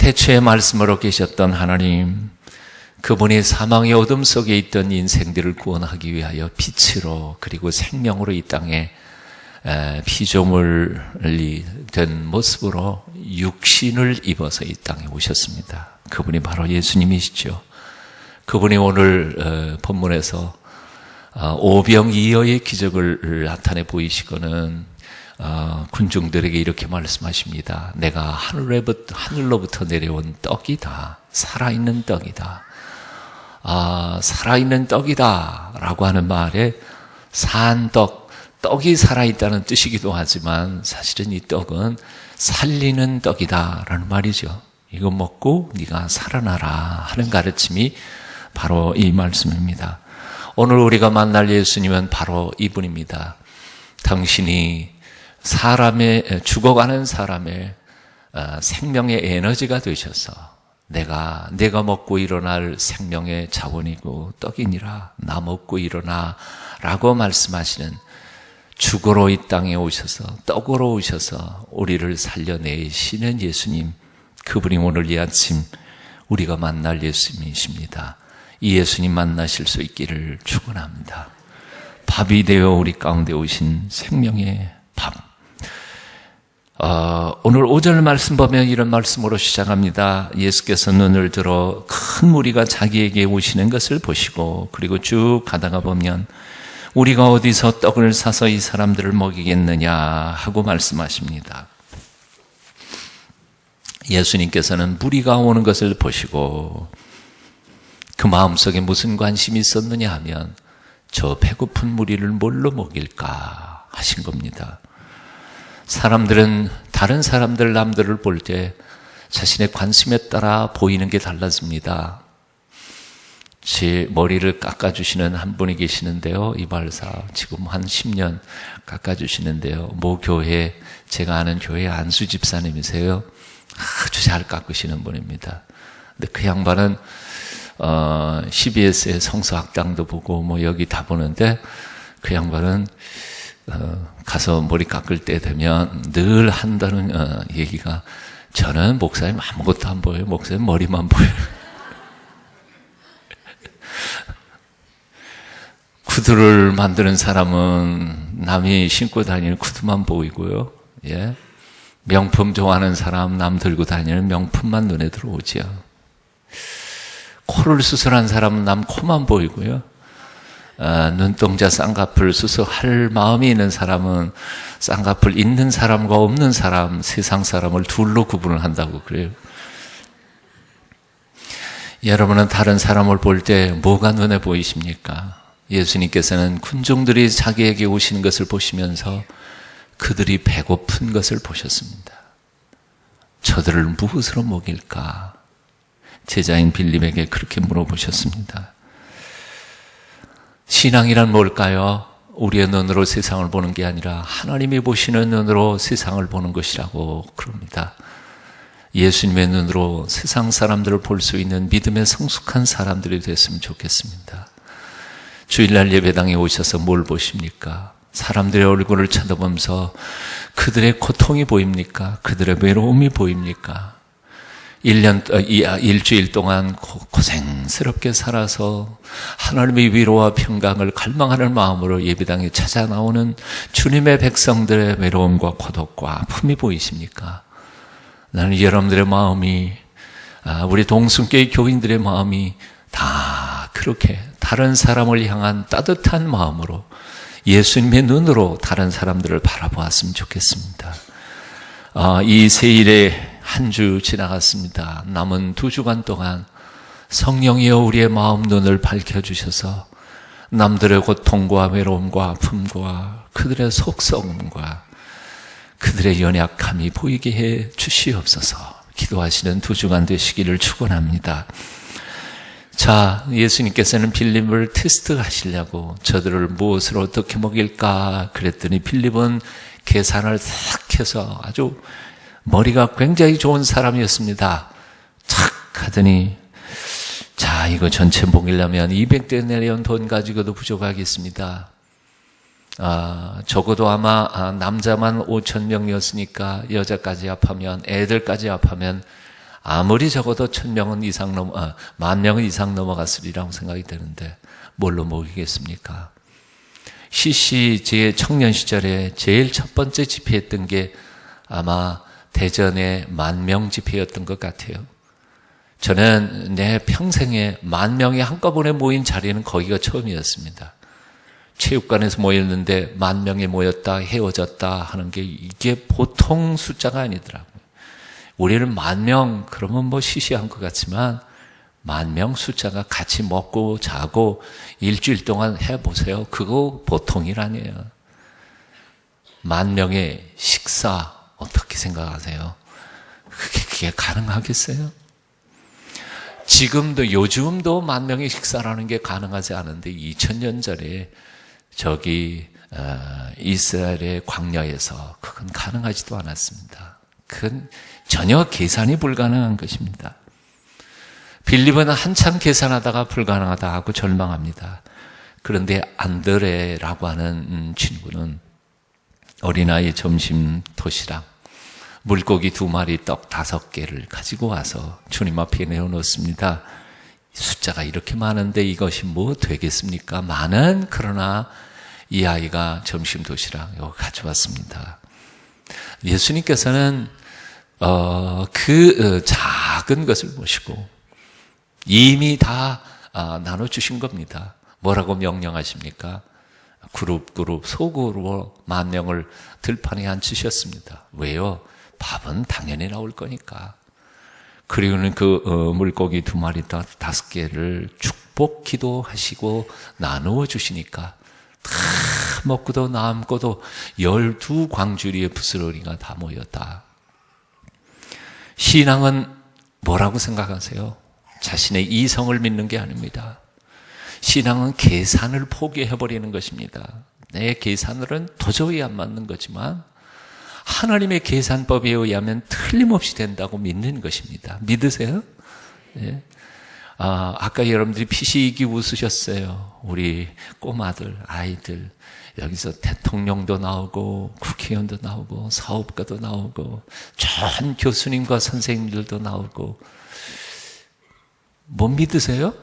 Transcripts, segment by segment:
태초에 말씀으로 계셨던 하나님, 그분이 사망의 어둠 속에 있던 인생들을 구원하기 위하여 빛으로 그리고 생명으로 이 땅에 피조물이 된 모습으로 육신을 입어서 이 땅에 오셨습니다. 그분이 바로 예수님이시죠. 그분이 오늘 본문에서 오병이어의 기적을 나타내 보이시고는 군중들에게 이렇게 말씀하십니다. 내가 하늘로부터 내려온 떡이다. 살아있는 떡이다. 살아있는 떡이다 라고 하는 말에 산떡, 떡이 살아있다는 뜻이기도 하지만 사실은 이 떡은 살리는 떡이다 라는 말이죠. 이거 먹고 네가 살아나라 하는 가르침이 바로 이 말씀입니다. 오늘 우리가 만날 예수님은 바로 이분입니다. 당신이 죽어가는 사람의 생명의 에너지가 되셔서 내가 먹고 일어날 생명의 자원이고 떡이니라. 나 먹고 일어나 라고 말씀하시는, 죽으로 이 땅에 오셔서 떡으로 오셔서 우리를 살려내시는 예수님, 그분이 오늘 이 아침 우리가 만날 예수님이십니다. 이 예수님 만나실 수 있기를 축원합니다. 밥이 되어 우리 가운데 오신 생명의 밥. 오늘 5절 말씀 보면 이런 말씀으로 시작합니다. 예수께서 눈을 들어 큰 무리가 자기에게 오시는 것을 보시고, 그리고 쭉 가다가 보면 우리가 어디서 떡을 사서 이 사람들을 먹이겠느냐 하고 말씀하십니다. 예수님께서는 무리가 오는 것을 보시고 그 마음속에 무슨 관심이 있었느냐 하면 저 배고픈 무리를 뭘로 먹일까 하신 겁니다. 사람들은 다른 사람들 남들을 볼 때 자신의 관심에 따라 보이는 게 달라집니다. 제 머리를 깎아주시는 한 분이 계시는데요. 이발사 지금 한 10년 깎아주시는데요. 모 교회, 제가 아는 교회 안수 집사님이세요. 아주 잘 깎으시는 분입니다. 근데 그 양반은 CBS의 성서학당도 보고 뭐 여기 다 보는데, 그 양반은 가서 머리 깎을 때 되면 늘 한다는 얘기가, 저는 목사님 아무것도 안 보여요. 목사님 머리만 보여요. 구두를 만드는 사람은 남이 신고 다니는 구두만 보이고요. 예. 명품 좋아하는 사람 남 들고 다니는 명품만 눈에 들어오죠. 코를 수술한 사람은 남 코만 보이고요. 눈동자 쌍꺼풀 수술할 마음이 있는 사람은 쌍꺼풀 있는 사람과 없는 사람, 세상 사람을 둘로 구분을 한다고 그래요. 여러분은 다른 사람을 볼 때 뭐가 눈에 보이십니까? 예수님께서는 군중들이 자기에게 오시는 것을 보시면서 그들이 배고픈 것을 보셨습니다. 저들을 무엇으로 먹일까? 제자인 빌립에게 그렇게 물어보셨습니다. 신앙이란 뭘까요? 우리의 눈으로 세상을 보는 게 아니라 하나님이 보시는 눈으로 세상을 보는 것이라고 그럽니다. 예수님의 눈으로 세상 사람들을 볼 수 있는 믿음의 성숙한 사람들이 됐으면 좋겠습니다. 주일날 예배당에 오셔서 뭘 보십니까? 사람들의 얼굴을 쳐다보면서 그들의 고통이 보입니까? 그들의 외로움이 보입니까? 일주일 동안 고생스럽게 살아서 하나님의 위로와 평강을 갈망하는 마음으로 예배당에 찾아 나오는 주님의 백성들의 외로움과 고독과 아픔이 보이십니까? 나는 여러분들의 마음이, 우리 동순교회 교인들의 마음이 다 그렇게 다른 사람을 향한 따뜻한 마음으로 예수님의 눈으로 다른 사람들을 바라보았으면 좋겠습니다. 이 새일에 한 주 지나갔습니다. 남은 2주간 동안 성령이여 우리의 마음 눈을 밝혀주셔서 남들의 고통과 외로움과 아픔과 그들의 속썩음과 그들의 연약함이 보이게 해 주시옵소서. 기도하시는 2주간 되시기를 축원합니다. 자, 예수님께서는 빌립을 테스트하시려고 저들을 무엇으로 어떻게 먹일까 그랬더니 빌립은 계산을 싹 해서 아주 머리가 굉장히 좋은 사람이었습니다. 착 하더니, 자, 이거 전체 먹이려면 200데나리온 돈 가지고도 부족하겠습니다. 적어도 아마 남자만 5,000명이었으니까 여자까지 합하면, 애들까지 합하면 아무리 적어도 1,000명은 이상 10,000명은 이상 넘어갔으리라고 생각이 되는데 뭘로 먹이겠습니까? CC 제 청년 시절에 제일 첫 번째 집회했던 게 아마 대전의 10,000명 집회였던 것 같아요. 저는 내 평생에 10,000명이 한꺼번에 모인 자리는 거기가 처음이었습니다. 체육관에서 모였는데 10,000명이 모였다, 헤어졌다 하는 게 이게 보통 숫자가 아니더라고요. 우리는 10,000명, 그러면 뭐 시시한 것 같지만 10,000명 숫자가 같이 먹고 자고 일주일 동안 해보세요. 그거 보통 일 아니에요. 10,000명의 식사 어떻게 생각하세요? 그게 가능하겠어요? 지금도 요즘도 10,000명의 식사라는 게 가능하지 않은데 2000년 전에 저기 이스라엘의 광야에서 그건 가능하지도 않았습니다. 그건 전혀 계산이 불가능한 것입니다. 빌립은 한참 계산하다가 불가능하다 하고 절망합니다. 그런데 안드레라고 하는 친구는 어린아이 점심 도시락, 물고기 2마리, 떡 5개를 가지고 와서 주님 앞에 내어놓습니다. 숫자가 이렇게 많은데 이것이 뭐 되겠습니까? 많은, 그러나 이 아이가 점심 도시락 이거 가져왔습니다. 예수님께서는 그 작은 것을 보시고 이미 다 나눠주신 겁니다. 뭐라고 명령하십니까? 그룹 소그룹으로 10,000명을 들판에 앉히셨습니다. 왜요? 밥은 당연히 나올 거니까. 그리고는 그 물고기 2마리, 5개를 축복 기도하시고 나누어 주시니까 다 먹고도 남고도 12광주리의 부스러기가 다 모였다. 신앙은 뭐라고 생각하세요? 자신의 이성을 믿는 게 아닙니다. 신앙은 계산을 포기해버리는 것입니다. 내 계산으로는 도저히 안 맞는 거지만 하나님의 계산법에 의하면 틀림없이 된다고 믿는 것입니다. 믿으세요? 네. 아까 여러분들이 피시이기 웃으셨어요. 우리 꼬마들, 아이들. 여기서 대통령도 나오고 국회의원도 나오고 사업가도 나오고 좋은 교수님과 선생님들도 나오고. 못 믿으세요?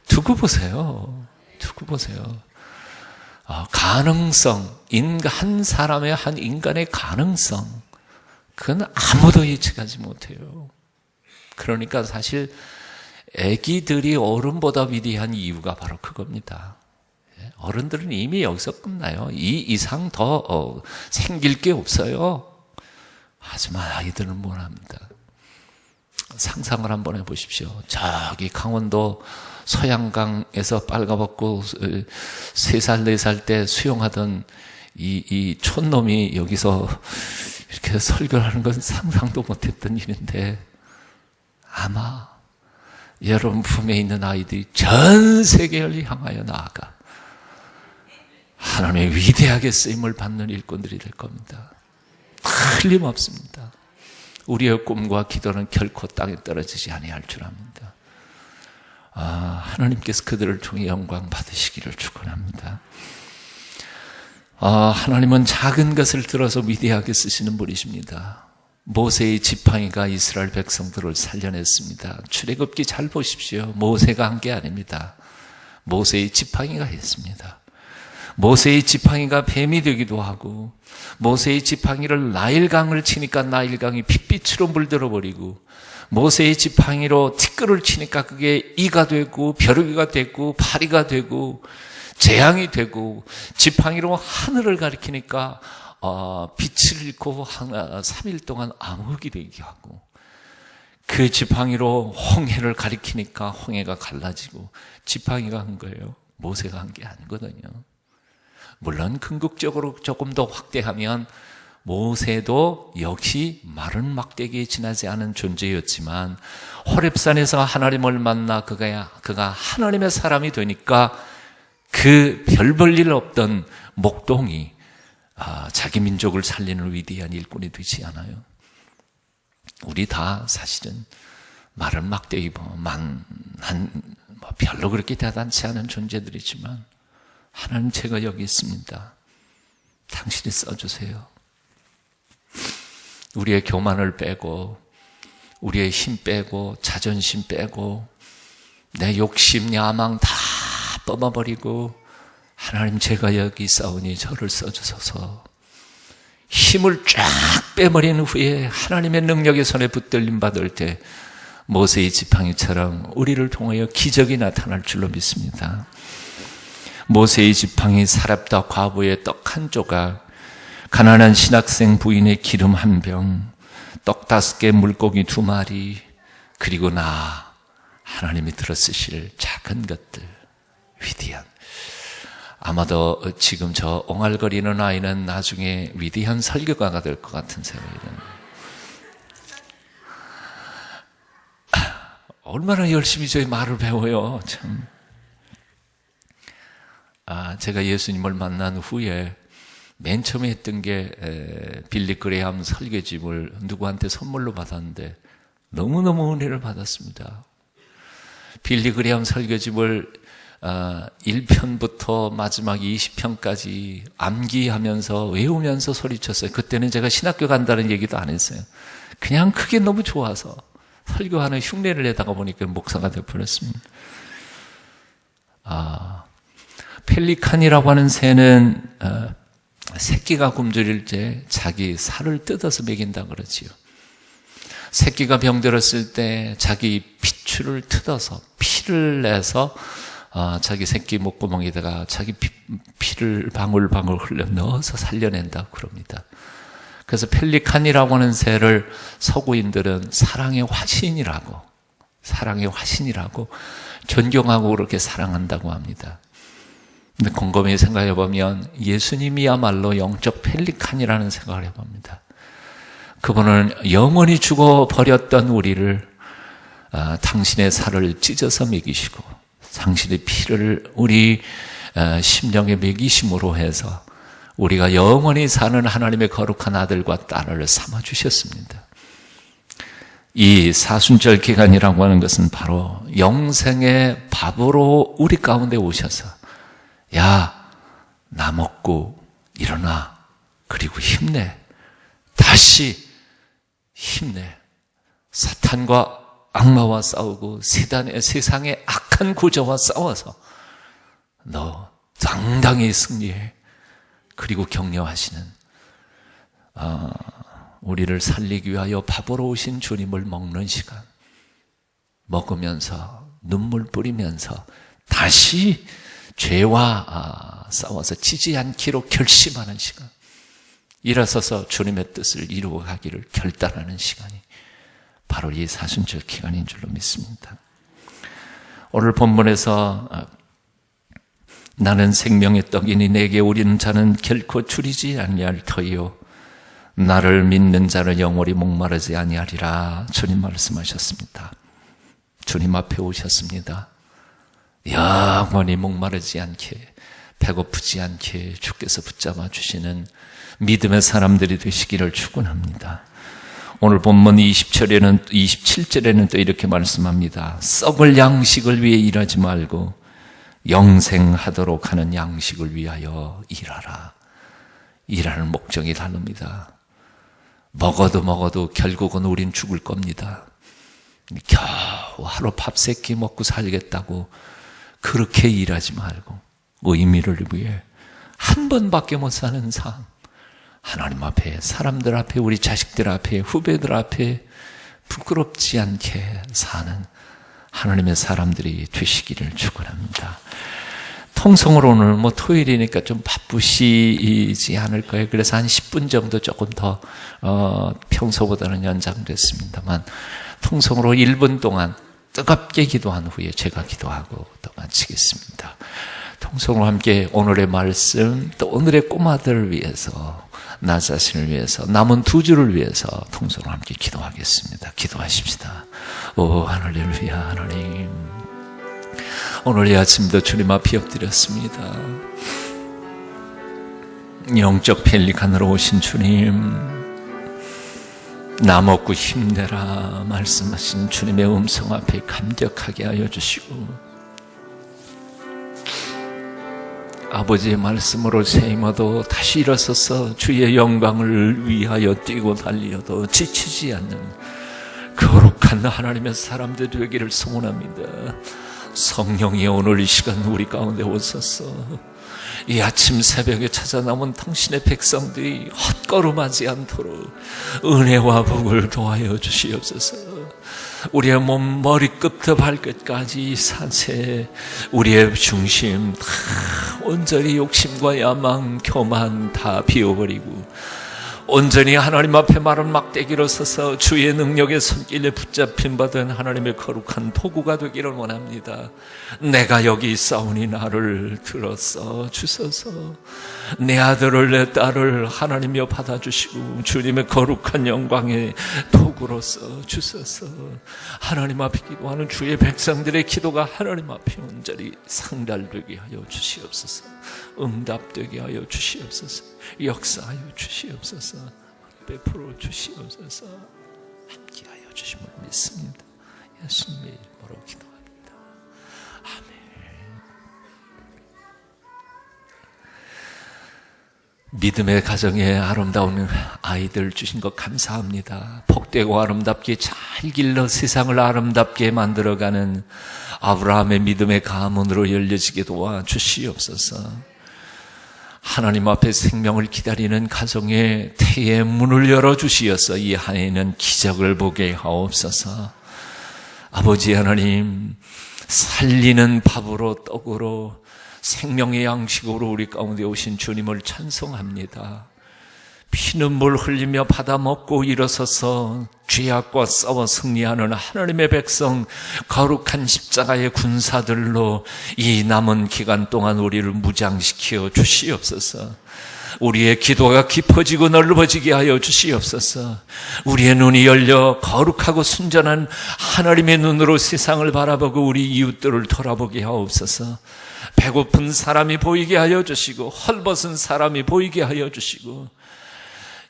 두고 보세요. 두고 보세요. 가능성, 한 사람의 한 인간의 가능성, 그건 아무도 예측하지 못해요. 그러니까 사실 아기들이 어른보다 위대한 이유가 바로 그겁니다. 어른들은 이미 여기서 끝나요. 이 이상 더 생길 게 없어요. 하지만 아이들은 뭘 합니다. 상상을 한번 해보십시오. 저기 강원도 서양강에서 빨가벗고 3살, 4살 때 수영하던 이 촌놈이 여기서 이렇게 설교를 하는 건 상상도 못했던 일인데 아마 여러분 품에 있는 아이들이 전 세계를 향하여 나아가 하나님의 위대하게 쓰임을 받는 일꾼들이 될 겁니다. 틀림없습니다. 우리의 꿈과 기도는 결코 땅에 떨어지지 아니할 줄 압니다. 하나님께서 그들을 통해 영광 받으시기를 축원합니다. 하나님은 작은 것을 들어서 위대하게 쓰시는 분이십니다. 모세의 지팡이가 이스라엘 백성들을 살려냈습니다. 출애굽기 잘 보십시오. 모세가 한 게 아닙니다. 모세의 지팡이가 했습니다. 모세의 지팡이가 뱀이 되기도 하고, 모세의 지팡이를 나일강을 치니까 나일강이 핏빛으로 물들어 버리고, 모세의 지팡이로 티끌을 치니까 그게 이가 되고 벼룩이가 되고 파리가 되고 재앙이 되고, 지팡이로 하늘을 가리키니까 빛을 잃고 3일 동안 암흑이 되게 하고, 그 지팡이로 홍해를 가리키니까 홍해가 갈라지고, 지팡이가 한 거예요. 모세가 한 게 아니거든요. 물론 궁극적으로 조금 더 확대하면 모세도 역시 마른 막대기에 지나지 않은 존재였지만 호렙산에서 하나님을 만나 그가 하나님의 사람이 되니까 그 별 볼 일 없던 목동이 자기 민족을 살리는 위대한 일꾼이 되지 않아요? 우리 다 사실은 마른 막대기 별로 그렇게 대단치 않은 존재들이지만 하나님, 제가 여기 있습니다. 당신이 써주세요. 우리의 교만을 빼고 우리의 힘 빼고 자존심 빼고 내 욕심 야망 다 뽑아버리고 하나님 제가 여기 있사오니 저를 써주소서. 힘을 쫙 빼버린 후에 하나님의 능력의 손에 붙들림 받을 때 모세의 지팡이처럼 우리를 통하여 기적이 나타날 줄로 믿습니다. 모세의 지팡이 사렙다 과부의 떡 한 조각, 가난한 신학생 부인의 기름 한 병, 떡 5개 물고기 2마리, 그리고 나 하나님이 들어쓰실 작은 것들, 위대한. 아마도 지금 저 옹알거리는 아이는 나중에 위대한 설교가가 될 것 같은 생각이 듭니다. 얼마나 열심히 저희 말을 배워요. 참. 제가 예수님을 만난 후에 맨 처음에 했던 게 빌리 그레이엄 설교집을 누구한테 선물로 받았는데 너무너무 은혜를 받았습니다. 빌리 그레이엄 설교집을 1편부터 마지막 20편까지 암기하면서 외우면서 소리쳤어요. 그때는 제가 신학교 간다는 얘기도 안 했어요. 그냥 그게 너무 좋아서 설교하는 흉내를 내다가 보니까 목사가 되어버렸습니다. 펠리칸이라고 하는 새는 새끼가 굶주릴 때 자기 살을 뜯어서 먹인다 그러지요. 새끼가 병들었을 때 자기 피줄을 뜯어서 피를 내서 자기 새끼 목구멍에다가 자기 피를 방울방울 흘려 넣어서 살려낸다고 그럽니다. 그래서 펠리칸이라고 하는 새를 서구인들은 사랑의 화신이라고 존경하고 그렇게 사랑한다고 합니다. 근데 곰곰이 생각해 보면 예수님이야말로 영적 펠리칸이라는 생각을 해봅니다. 그분은 영원히 죽어버렸던 우리를 당신의 살을 찢어서 먹이시고 당신의 피를 우리 심령에 먹이심으로 해서 우리가 영원히 사는 하나님의 거룩한 아들과 딸을 삼아주셨습니다. 이 사순절 기간이라고 하는 것은 바로 영생의 밥으로 우리 가운데 오셔서 야, 나 먹고 일어나. 그리고 힘내. 다시 힘내. 사탄과 악마와 싸우고 세상의 악한 구조와 싸워서 너 당당히 승리해. 그리고 격려하시는 우리를 살리기 위하여 밥으로 오신 주님을 먹는 시간, 먹으면서 눈물 뿌리면서 다시 죄와 싸워서 지지 않기로 결심하는 시간, 일어서서 주님의 뜻을 이루어 가기를 결단하는 시간이 바로 이 사순절 기간인 줄로 믿습니다. 오늘 본문에서 나는 생명의 떡이니 내게 오리는 자는 결코 줄이지 아니할 터이요 나를 믿는 자는 영원히 목마르지 아니하리라 주님 말씀하셨습니다. 주님 앞에 오셨습니다. 영원히 목마르지 않게 배고프지 않게 주께서 붙잡아 주시는 믿음의 사람들이 되시기를 축원합니다. 오늘 본문 27절에는 또 이렇게 말씀합니다. 썩을 양식을 위해 일하지 말고 영생하도록 하는 양식을 위하여 일하라. 일하는 목적이 다릅니다. 먹어도 결국은 우린 죽을 겁니다. 겨우 하루 밥 3끼 먹고 살겠다고 그렇게 일하지 말고 의미를 위해 한 번밖에 못 사는 삶, 하나님 앞에, 사람들 앞에, 우리 자식들 앞에, 후배들 앞에 부끄럽지 않게 사는 하나님의 사람들이 되시기를 축원합니다. 통성으로 오늘 토요일이니까 좀 바쁘시지 않을 거예요. 그래서 한 10분 정도 조금 더 평소보다는 연장됐습니다만 통성으로 1분 동안 뜨겁게 기도한 후에 제가 기도하고 또 마치겠습니다. 통성으로 함께 오늘의 말씀, 또 오늘의 꼬마들을 위해서, 나 자신을 위해서, 남은 2주를 위해서 통성으로 함께 기도하겠습니다. 기도하십시다. 오 할렐루야. 하나님, 오늘 이 아침도 주님 앞에 엎드렸습니다. 영적 펠리칸으로 오신 주님, 나 먹고 힘내라 말씀하신 주님의 음성 앞에 감격하게 하여 주시고, 아버지의 말씀으로 세임어도 다시 일어서서 주의 영광을 위하여 뛰고 달려도 지치지 않는 거룩 거룩한 하나님의 사람들 되기를 소원합니다. 성령이 오늘 이 시간 우리 가운데 오셔서 이 아침 새벽에 찾아 나온 당신의 백성들이 헛걸음하지 않도록 은혜와 복을 도하여 주시옵소서. 우리의 몸 머리끝부터 발끝까지 산세, 우리의 중심 다 온전히 욕심과 야망, 교만 다 비워버리고 온전히 하나님 앞에 마른 막대기로 서서 주의 능력의 손길에 붙잡힌 받은 하나님의 거룩한 도구가 되기를 원합니다. 내가 여기 있사오니 나를 들어서 주소서. 내 아들을 내 딸을 하나님이여 받아주시고 주님의 거룩한 영광의 도구로서 주소서. 하나님 앞에 기도하는 주의 백성들의 기도가 하나님 앞에 온전히 상달되게 하여 주시옵소서. 응답되게 하여 주시옵소서. 역사하여 주시옵소서. 베풀어 주시옵소서. 함께하여 주심을 믿습니다. 예수님의 이름으로 기도합니다. 아멘. 믿음의 가정에 아름다운 아이들 주신 것 감사합니다. 복되고 아름답게 잘 길러 세상을 아름답게 만들어가는 아브라함의 믿음의 가문으로 열려지게 도와 주시옵소서. 하나님 앞에 생명을 기다리는 가정에 태의 문을 열어주시어서 이 한 해는 기적을 보게 하옵소서. 아버지 하나님, 살리는 밥으로 떡으로 생명의 양식으로 우리 가운데 오신 주님을 찬송합니다. 피눈물 흘리며 받아 먹고 일어서서 죄악과 싸워 승리하는 하나님의 백성, 거룩한 십자가의 군사들로 이 남은 기간 동안 우리를 무장시켜 주시옵소서. 우리의 기도가 깊어지고 넓어지게 하여 주시옵소서. 우리의 눈이 열려 거룩하고 순전한 하나님의 눈으로 세상을 바라보고 우리 이웃들을 돌아보게 하옵소서. 배고픈 사람이 보이게 하여 주시고 헐벗은 사람이 보이게 하여 주시고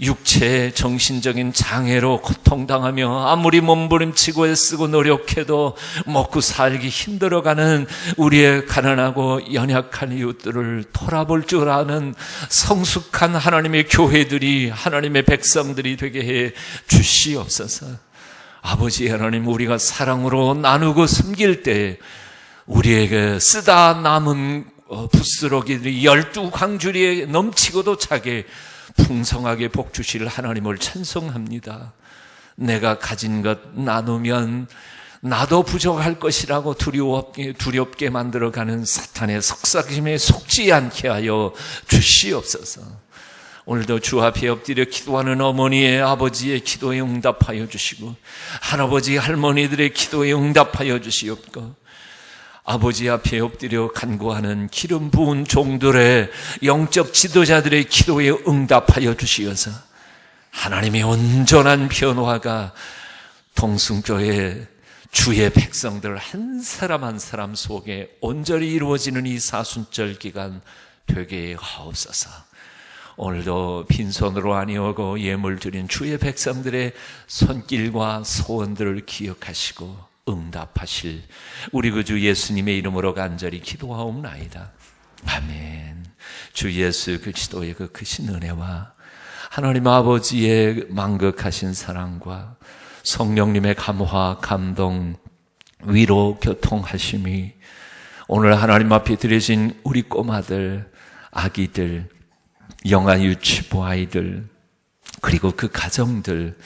육체 정신적인 장애로 고통당하며 아무리 몸부림치고 애쓰고 노력해도 먹고 살기 힘들어가는 우리의 가난하고 연약한 이웃들을 돌아볼 줄 아는 성숙한 하나님의 교회들이, 하나님의 백성들이 되게 해 주시옵소서. 아버지 하나님, 우리가 사랑으로 나누고 섬길 때 우리에게 쓰다 남은 부스러기들이 12광주리에 넘치고도 차게 풍성하게 복 주실 하나님을 찬송합니다. 내가 가진 것 나누면 나도 부족할 것이라고 두렵게 만들어가는 사탄의 속삭임에 속지 않게 하여 주시옵소서. 오늘도 주 앞에 엎드려 기도하는 어머니의 아버지의 기도에 응답하여 주시고 할아버지 할머니들의 기도에 응답하여 주시옵고 아버지 앞에 엎드려 간구하는 기름 부은 종들의 영적 지도자들의 기도에 응답하여 주시어서 하나님의 온전한 변화가 동승교회 주의 백성들 한 사람 한 사람 속에 온전히 이루어지는 이 사순절 기간 되게 하옵소서. 오늘도 빈손으로 아니오고 예물 드린 주의 백성들의 손길과 소원들을 기억하시고 응답하실 우리 그 주 예수님의 이름으로 간절히 기도하옵나이다. 아멘. 주 예수 그리스도의 그 크신 은혜와 하나님 아버지의 만극하신 사랑과 성령님의 감화, 감동, 위로, 교통하심이 오늘 하나님 앞에 드려진 우리 꼬마들, 아기들, 영아 유치부 아이들, 그리고 그 가정들,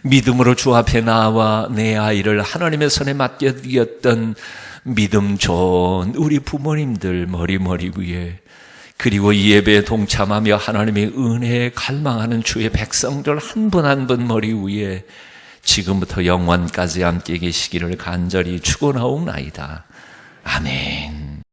믿음으로 주 앞에 나와 내 아이를 하나님의 손에 맡겨드렸던 믿음 좋은 우리 부모님들 머리 위에, 그리고 이 예배에 동참하며 하나님의 은혜에 갈망하는 주의 백성들 한 분 한 분 머리 위에 지금부터 영원까지 함께 계시기를 간절히 축원하옵나이다. 아멘.